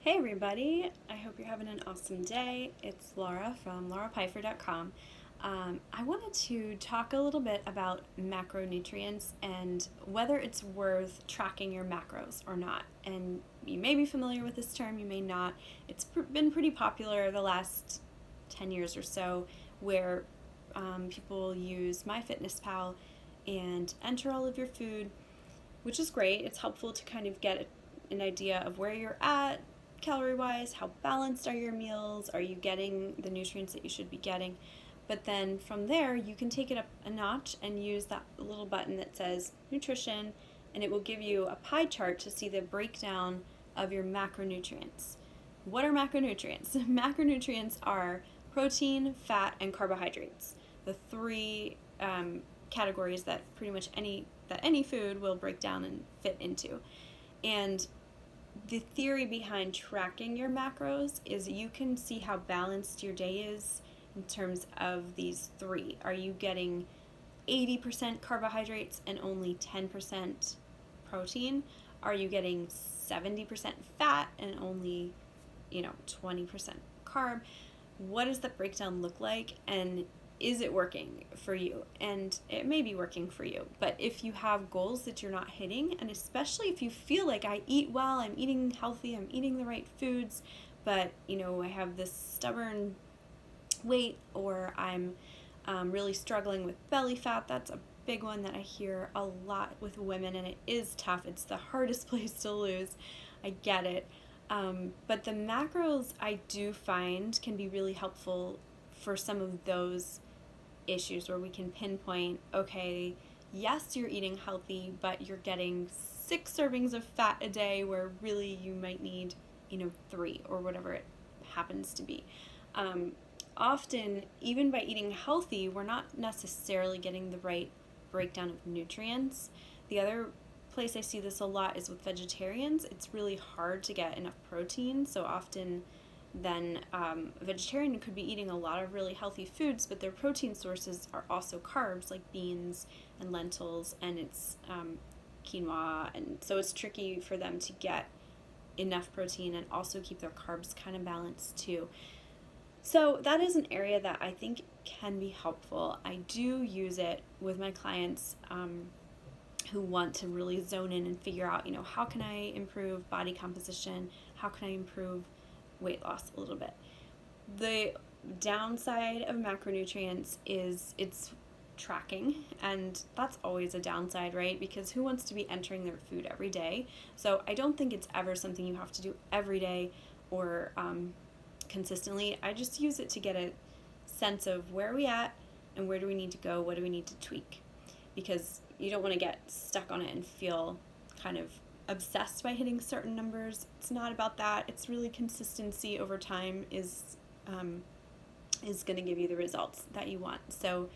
Hey everybody, I hope you're having an awesome day. It's Laura from laurapfeiffer.com. I wanted to talk a little bit about macronutrients and whether it's worth tracking your macros or not. And you may be familiar with this term, you may not. It's been pretty popular the last 10 years or so, where people use MyFitnessPal and enter all of your food, which is great. It's helpful to kind of get an idea of where you're at calorie wise, how balanced are your meals, are you getting the nutrients that you should be getting. But then from there, you can take it up a notch and use that little button that says nutrition, and it will give you a pie chart to see the breakdown of your macronutrients. What are macronutrients? Macronutrients are protein, fat, and carbohydrates. The three categories that pretty much any food will break down and fit into. And the theory behind tracking your macros is you can see how balanced your day is in terms of these three. Are you getting 80% carbohydrates and only 10% protein? Are you getting 70% fat and only, 20% carb? What does that breakdown look like? And is it working for you? And it may be working for you, but if you have goals that you're not hitting, and especially if you feel like I eat well, I'm eating healthy, I'm eating the right foods, but I have this stubborn weight, or I'm really struggling with belly fat. That's a big one that I hear a lot with women, and it is tough. It's the hardest place to lose. I get it. But the macros I do find can be really helpful for some of those issues where we can pinpoint, okay, yes, you're eating healthy, but you're getting 6 servings of fat a day where really you might need, 3 or whatever it happens to be. Often, even by eating healthy, we're not necessarily getting the right breakdown of nutrients. The other place I see this a lot is with vegetarians. It's really hard to get enough protein, so often then a vegetarian could be eating a lot of really healthy foods, but their protein sources are also carbs like beans and lentils, and it's quinoa, and so it's tricky for them to get enough protein and also keep their carbs kind of balanced too. So that is an area that I think can be helpful. I do use it with my clients who want to really zone in and figure out, how can I improve body composition? How can I improve weight loss a little bit? The downside of macronutrients is it's tracking, and that's always a downside, right? Because who wants to be entering their food every day? So I don't think it's ever something you have to do every day or consistently. I just use it to get a sense of where are we at and where do we need to go, what do we need to tweak, because you don't want to get stuck on it and feel kind of obsessed by hitting certain numbers. It's not about that. It's really consistency over time is going to give you the results that you want. So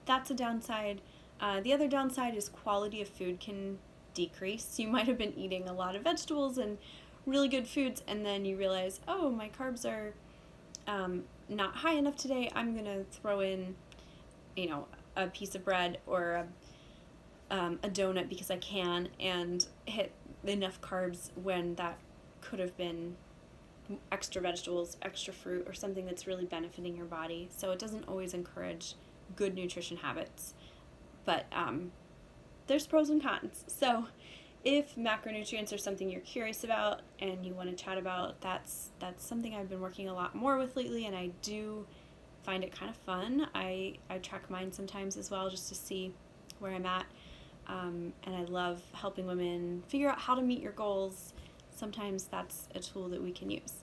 that's a downside. The other downside is quality of food can decrease. You might have been eating a lot of vegetables and really good foods, and then you realize, oh, my carbs are not high enough today. I'm going to throw in, a piece of bread or a donut because I can, and hit enough carbs when that could have been extra vegetables, extra fruit, or something that's really benefiting your body. So it doesn't always encourage good nutrition habits. But there's pros and cons. So if macronutrients are something you're curious about and you want to chat about, that's something I've been working a lot more with lately, and I do find it kind of fun. I track mine sometimes as well just to see where I'm at. And I love helping women figure out how to meet your goals. Sometimes that's a tool that we can use.